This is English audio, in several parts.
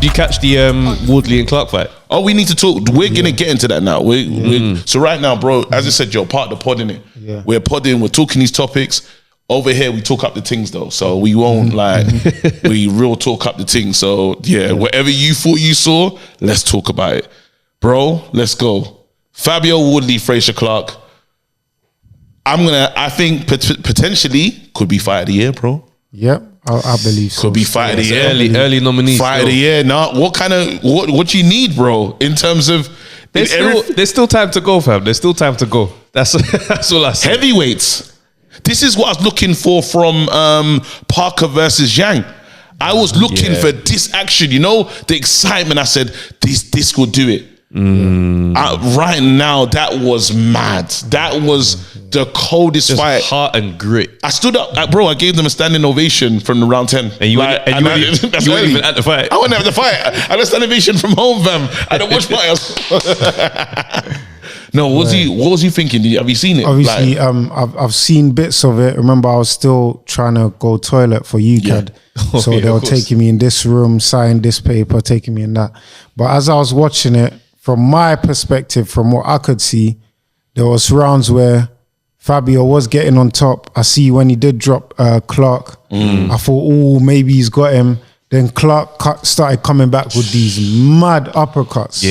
Do you catch the Wardley and Clarke fight? Oh, we need to talk. We're gonna get into that now. So right now, bro, as I said, you're part of the pod, innit? Yeah. We're podding. We're talking these topics. Over here, we talk up the things though, so we won't we real talk up the things. So yeah, whatever you thought you saw, let's talk about it, bro. Let's go. Fabio, Wardley, Frazer, Clarke. I think potentially could be fight of the year, bro. Yep, I believe so. Could be fight of the year. Early nominees. Fight of the year. Nah, what do you need, bro? In terms of there's still time to go, fam. There's still time to go. That's all I say. Heavyweights. This is what I was looking for from Parker versus Yang. I was looking for this action, the excitement. I said, this will do it. Right now, that was mad. That was the coldest Just fight. Heart and grit. I stood up, bro. I gave them a standing ovation from the round 10. And you weren't even at the fight. I wasn't at the fight. I got a standing ovation from home, fam. I don't watch fights. No, what was you thinking? Have you seen it? Obviously, I've seen bits of it. Remember, I was still trying to go toilet for UCAD. Yeah. So they were taking me in this room, sign this paper, taking me in that. But as I was watching it, from my perspective, from what I could see, there was rounds where Fabio was getting on top. I see when he did drop Clarke, I thought, maybe he's got him. Then Clarke started coming back with these mad uppercuts.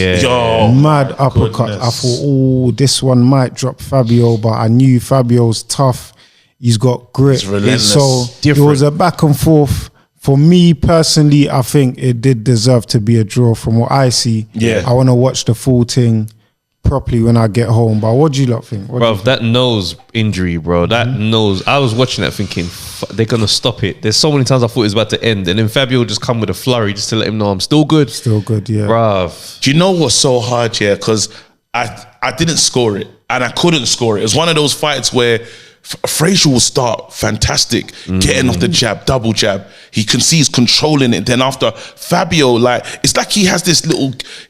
Mad uppercuts. I thought, this one might drop Fabio, but I knew Fabio's tough. He's got grit. He's relentless. So it was a back and forth. For me personally, I think it did deserve to be a draw from what I see. Yeah. I want to watch the full thing properly when I get home. But what do you lot think? Bro, that nose injury, bro. That nose. I was watching that thinking, they're going to stop it. There's so many times I thought it was about to end. And then Fabio just come with a flurry just to let him know I'm still good. Still good, yeah. Bruv. Do you know what's so hard, yeah? Because I didn't score it. And I couldn't score it. It was one of those fights where Frazer will start fantastic, getting off the jab, double jab. He can see he's controlling it. Then after Fabio, it's like he has this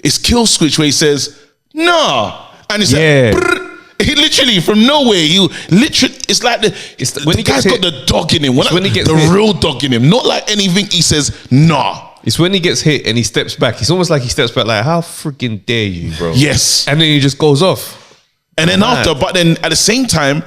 it's kill switch where he says, nah. And it's like, he literally from nowhere, it's like when the guy's got the dog in him. When he gets the real dog in him. Not like anything he says, nah. It's when he gets hit and he steps back. It's almost like he steps back like, how freaking dare you, bro? Yes. And then he just goes off. And then but then at the same time,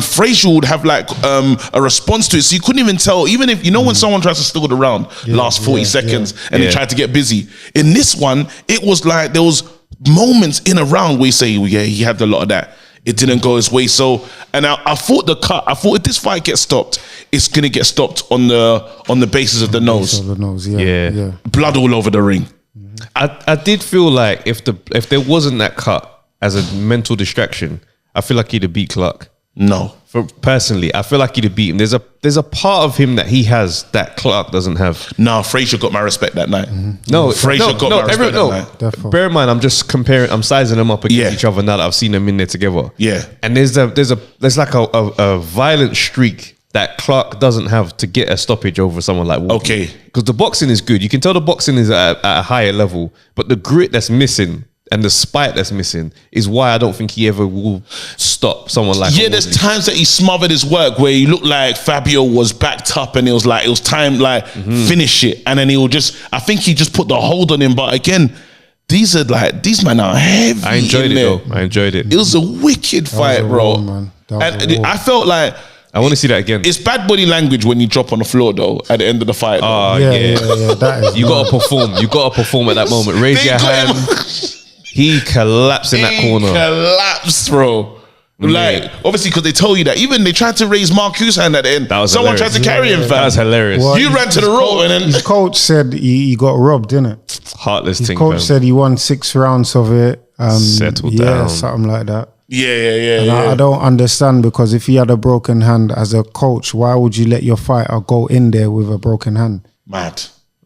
Frazer would have a response to it, so you couldn't even tell. Even if when someone tries to steal the round, last 40 seconds, and they tried to get busy. In this one, it was like there was moments in a round where you say, he had a lot of that. It didn't go his way. So, and I thought if this fight gets stopped, it's gonna get stopped on the basis of the nose. Of the nose, yeah. Blood all over the ring. I did feel like if there wasn't that cut as a mental distraction, I feel like he'd have beat Clarke. No. Personally, I feel like he'd have beaten. There's a part of him that he has that Clarke doesn't have. No, Frazer got my respect that night. No, Frazer got my respect that night. Bear in mind, I'm just comparing. I'm sizing them up against each other now that I've seen them in there together. Yeah, and there's like a violent streak that Clarke doesn't have to get a stoppage over someone like Wardley. Okay, because the boxing is good. You can tell the boxing is at a higher level, but the grit that's missing and the spite that's missing is why I don't think he ever will stop someone like Wardley. There's times that he smothered his work where he looked like Fabio was backed up and it was time finish it, and then I think he just put the hold on him. But again, these men are heavy. I enjoyed it though. I enjoyed it. It was a wicked fight, bro. I felt like I want to see that again. It's bad body language when you drop on the floor though at the end of the fight. Oh yeah. That is you got to perform. You got to perform at that moment. Raise your hand. He collapsed in that corner. Collapsed, bro. Obviously, because they told you that. Even they tried to raise Marcus' hand at the end. Someone tried to carry him, fam. That was hilarious. Well, you ran to the rope and then his coach said he got robbed, didn't it? Heartless his thing. His coach said he won 6 rounds of it. Settled down. Something like that. Yeah. I don't understand, because if he had a broken hand as a coach, why would you let your fighter go in there with a broken hand? Mad.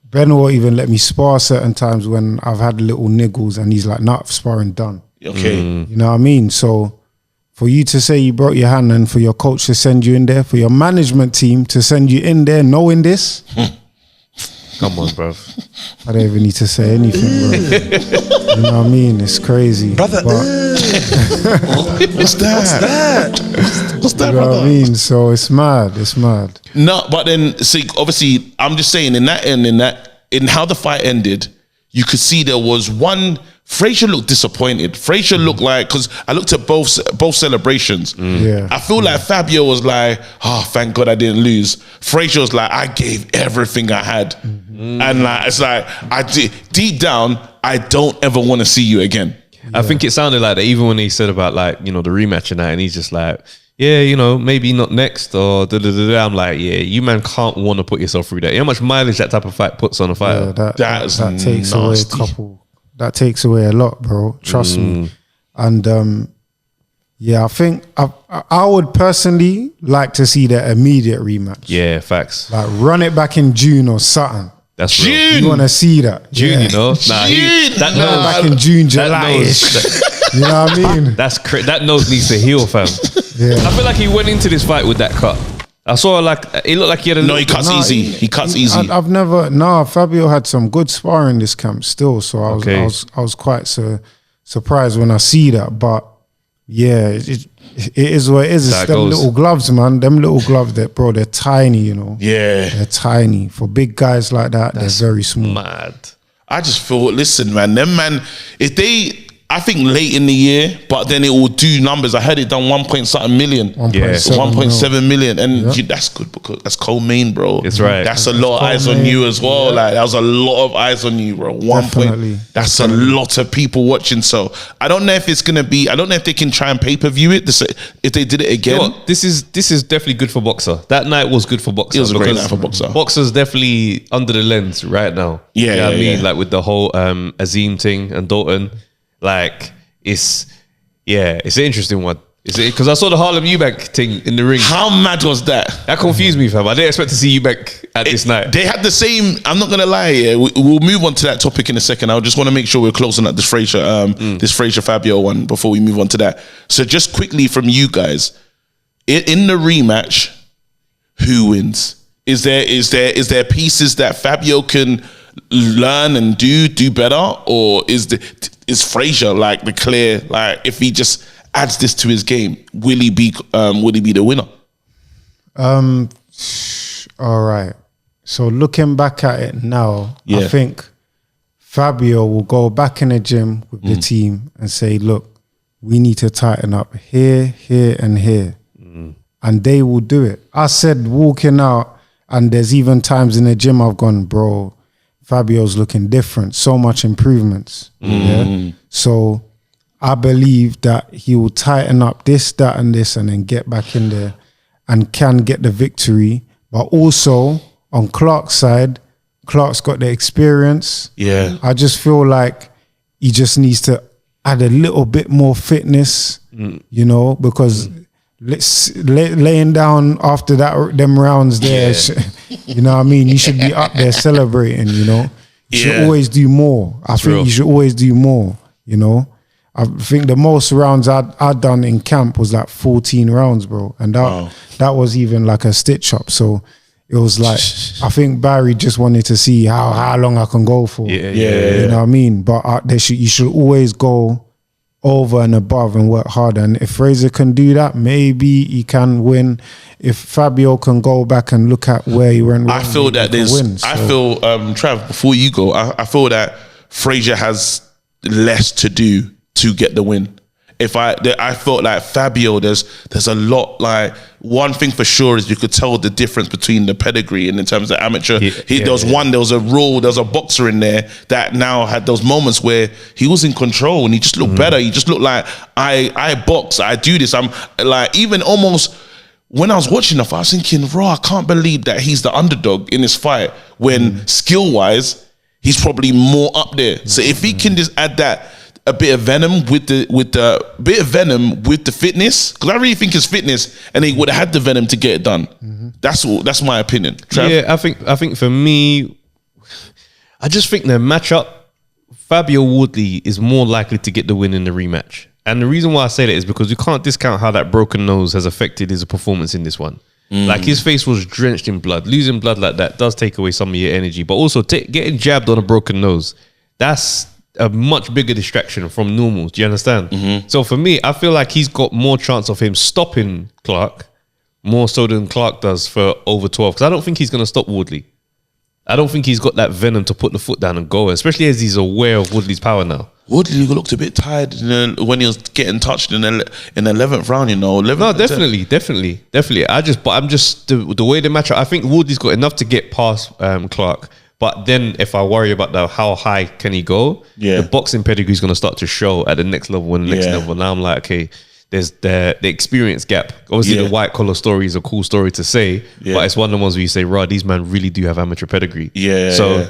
Ben will even let me spar certain times when I've had little niggles and he's like, nah, sparring done. Okay. You know what I mean? So for you to say you broke your hand and for your coach to send you in there, for your management team to send you in there knowing this, come on, bro. I don't even need to say anything, bro. You know what I mean? It's crazy. Brother, what's that? What's that, you know brother? what I mean? So it's mad. It's mad. No, but then, see, obviously, I'm just saying in that in how the fight ended, you could see there was one. Frazer looked disappointed. Frazer looked like, because I looked at both celebrations. Yeah. I feel like Fabio was like, oh, thank God I didn't lose. Frazer was like, I gave everything I had, and like it's like I did deep down, I don't ever want to see you again. I think it sounded like that even when he said about like, you know, the rematch and that, and he's just like, yeah, you know, maybe not next or da-da-da-da. I'm like, yeah, you man can't want to put yourself through that. You know how much mileage that type of fight puts on a fighter? Yeah, that takes away a nasty. couple. That takes away a lot, bro. Trust me. And yeah, I think I would personally like to see the immediate rematch. Yeah, facts. Like run it back in June or something. That's real. June. You want to see that? June, Yeah. you know? Nah, June. that Run it nose, back in June, that July-ish. nose, You know what I mean? that nose needs to heal, fam. Yeah. I feel like he went into this fight with that cut. I saw like it looked like he had a No, little he cuts Nah, easy. He cuts easy. I've never. Fabio had some good sparring this camp still, so Okay. I was quite surprised when I see that. But yeah, it is what it is. It's That them goes. little gloves, man. Them little gloves, that bro, they're tiny. You know, Yeah. they're tiny for big guys like that. They're very small. mad. I just feel, listen, man, them man, if they, I think late in the year, but then it will do numbers. I heard it done 1.7 million. 1.7 million. And that's good because that's co-main, bro. That's right. That's a lot of eyes on co-main. you as well. Like, that was a lot of eyes on you, bro. Definitely. That's a lot of people watching. So I don't know if it's going to be, I don't know if they can try and pay-per-view it, if they did it again. You know what? This is definitely good for Boxer. That night was good for Boxer. It was a great because night for Boxer. Boxer's definitely under the lens right now. Yeah, You know what I yeah, mean? yeah. Like with the whole Azim thing and Dalton. Like it's an interesting one. Because I saw the Harlem Eubank thing in the ring. How mad was that? That confused me, fam. I didn't expect to see Eubank at this night. They had the same. I'm not gonna lie. Yeah, we'll move on to that topic in a second. I just want to make sure we're closing up this Frazer Fabio one before we move on to that. So just quickly from you guys, in the rematch, who wins? Is there pieces that Fabio can learn and do better, or is Frazer like the clear, like if he just adds this to his game, will he be the winner? All right. So looking back at it now, Yeah. I think Fabio will go back in the gym with the team and say, look, we need to tighten up here, here, and here. And they will do it. I said walking out, and there's even times in the gym I've gone, bro, Fabio's looking different. So much improvements. Yeah. So I believe that he will tighten up this, that, and this, and then get back in there and can get the victory. But also on Clarke's side, Clarke's got the experience. Yeah. I just feel like he just needs to add a little bit more fitness, you know, because laying down after them rounds there, you know what I mean? You should be up there celebrating, you know? You should always do more. I think you should always do more, you know? I think the most rounds I'd done in camp was like 14 rounds, bro. And that was even like a stitch up. So it was like, I think Barry just wanted to see how long I can go for. You know what I mean? But you should always go over and above and work harder. And if Frazer can do that, maybe he can win. If Fabio can go back and look at where he went wrong, I feel that he can win. I feel, Trav, before you go, I feel that Frazer has less to do to get the win. I felt like Fabio, there's a lot, like one thing for sure is you could tell the difference between the pedigree and in terms of amateur. There was a boxer in there that now had those moments where he was in control and he just looked better. He just looked like I box, I do this. I'm like, even almost when I was watching the fight, I was thinking, bro, I can't believe that he's the underdog in this fight when skill wise he's probably more up there. So if he can just add that a bit of venom with the fitness, because I really think it's fitness, and he would have had the venom to get it done. That's my opinion. Trav? Yeah, I think for me, I just think the matchup, Fabio Wardley is more likely to get the win in the rematch. And the reason why I say that is because you can't discount how that broken nose has affected his performance in this one. Like his face was drenched in blood. Losing blood like that does take away some of your energy, but also getting jabbed on a broken nose, that's a much bigger distraction from normals. Do you understand? So for me, I feel like he's got more chance of him stopping Clarke more so than Clarke does for over 12, because I don't think he's going to stop Wardley. I don't think he's got that venom to put the foot down and go, especially as he's aware of Woodley's power now. Woodley looked a bit tired when he was getting touched in the 11th round, you know. No, definitely. I'm just the way the matchup. I think Woodley's got enough to get past Clarke. But then, if I worry about how high can he go, the boxing pedigree is going to start to show at the next level and the next level. Now I'm like, okay, there's the experience gap. Obviously, the white collar story is a cool story to say, but it's one of the ones where you say, "Rah, these men really do have amateur pedigree." So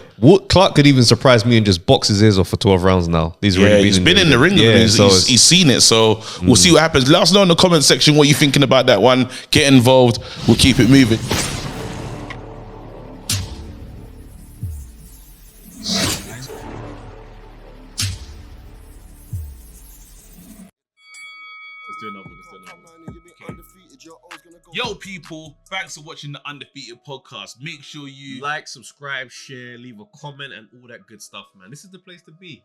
Clarke could even surprise me and just box his ears off for 12 rounds now. He's been in the ring. He's seen it. So we'll see what happens. Let us know in the comment section what you're thinking about that one. Get involved. We'll keep it moving. Yo, people, thanks for watching the Undefeated podcast. Make sure you like, subscribe, share, leave a comment, and all that good stuff, man. This is the place to be.